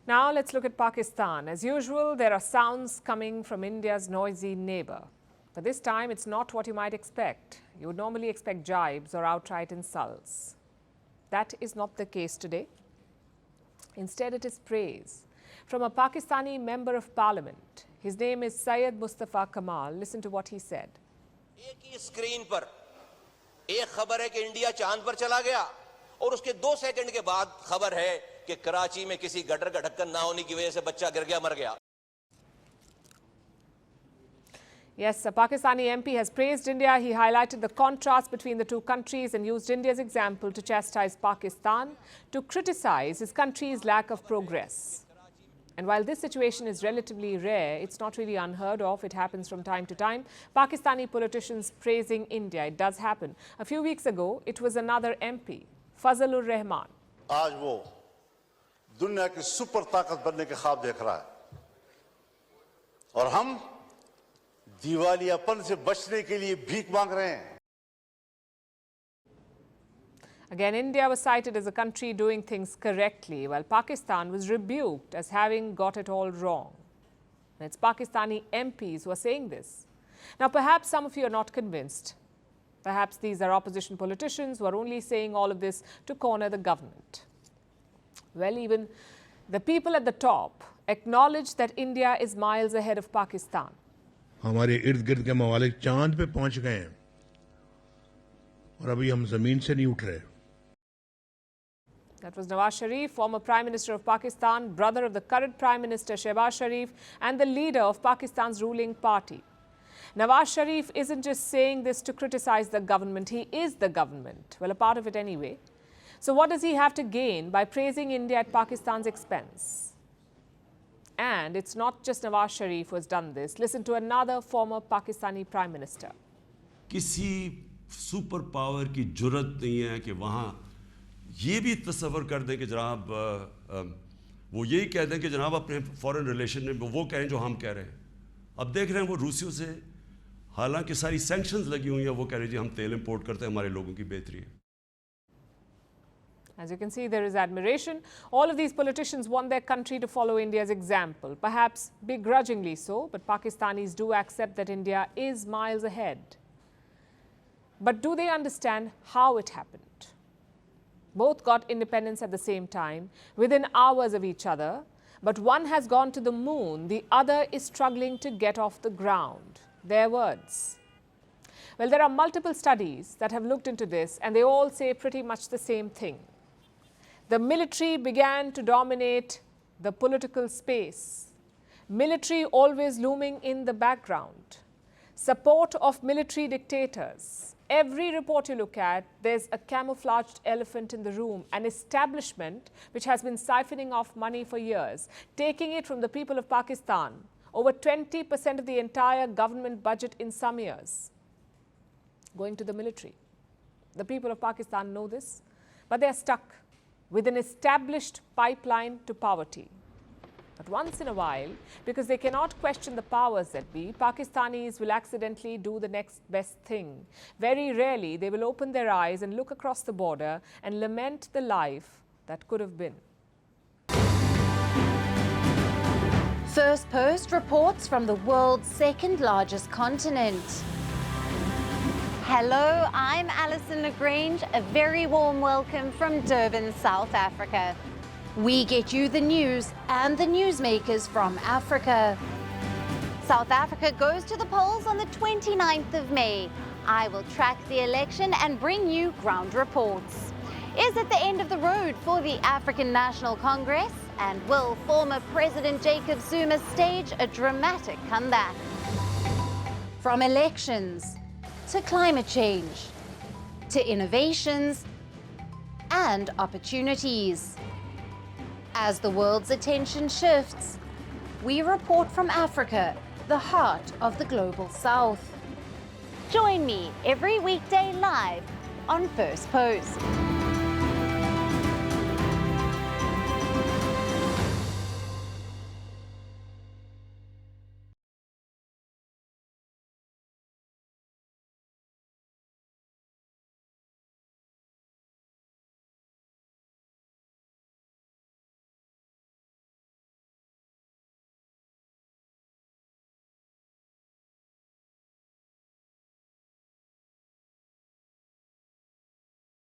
Now let's look at Pakistan. As usual, there are sounds coming from India's noisy neighbour. But this time, it's not what you might expect. You would normally expect jibes or outright insults. That is not the case today. Instead, it is praise from a Pakistani member of parliament. His name is Syed Mustafa Kamal. Listen to what he said. एक ही screen पर एक खबर है कि India चांद पर चला गया और उसके 2 सेकंड के बाद खबर है कि कराची में किसी गटर का ढक्कन ना होने की वजह से बच्चा गिर गया मर गया. Yes, a Pakistani MP has praised India. He highlighted the contrast between the two countries and used India's example to chastise Pakistan, to criticize his country's lack of progress. And while this situation is relatively rare, it's not really unheard of. It happens from time to time. Pakistani politicians praising India. It does happen. A few weeks ago, it was another MP, Fazlur Rahman. आज वो दुनिया की super ताकत बनने के ख्वाब देख रहा है और हम दिवालियापन से बचने के लिए भीख मांग रहे हैं. Again, India was cited as a country doing things correctly, while Pakistan was rebuked as having got it all wrong. And it's Pakistani MPs who are saying this. Now, perhaps some of you are not convinced. Perhaps these are opposition politicians who are only saying all of this to corner the government. Well, even the people at the top acknowledge that India is miles ahead of Pakistan. हमारे इर्द गिर्द के ममालिक चांद पे पहुंच गए हैं और अभी हम जमीन से नहीं उठ रहे. That was Nawaz Sharif, former Prime Minister of Pakistan, brother of the current Prime Minister Shehbaz Sharif and the leader of Pakistan's ruling party. Nawaz Sharif isn't just saying this to criticize the government, he is the government. Well, a part of it anyway. So what does he have to gain by praising India at Pakistan's expense? And it's not just Nawaz Sharif who has done this. Listen to another former Pakistani Prime Minister. किसी super power की जुर्रत नहीं है कि वहाँ ये भी तस्वर कर दें कि जनाब वो यही कह दें कि जनाब अपने फॉरेन रिलेशन में वो कहें जो हम कह रहे हैं. अब देख रहे हैं वो रूसियों से हालांकि सारी सैंक्शंस लगी हुई हैं वो कह रहे हैं जी हम तेल इंपोर्ट करते हैं हमारे लोगों की बेहतरी है. As you can see, there is admiration. All of these politicians want their country to follow India's example, perhaps begrudgingly so, but Pakistanis do accept that India is miles ahead. But do they understand how it happened? Both got independence at the same time, within hours of each other, but one has gone to the moon, the other is struggling to get off the ground. Their words. Well, there are multiple studies that have looked into this, and they all say pretty much the same thing. The military began to dominate the political space. Military always looming in the background. Support of military dictators. Every report you look at, there's a camouflaged elephant in the room, an establishment which has been siphoning off money for years, taking it from the people of Pakistan, over 20% of the entire government budget in some years, going to the military. The people of Pakistan know this, but they are stuck with an established pipeline to poverty. But once in a while, because they cannot question the powers that be, Pakistanis will accidentally do the next best thing. Very rarely, they will open their eyes and look across the border and lament the life that could have been. Firstpost reports from the world's second largest continent. Hello, I'm Alison Lagrange. A very warm welcome from Durban, South Africa. We get you the news and the newsmakers from Africa. South Africa goes to the polls on the 29th of May. I will track the election and bring you ground reports. Is it the end of the road for the African National Congress? And will former President Jacob Zuma stage a dramatic comeback? From elections to climate change to innovations and opportunities. As the world's attention shifts, we report from Africa, the heart of the global south. Join me every weekday live on Firstpost.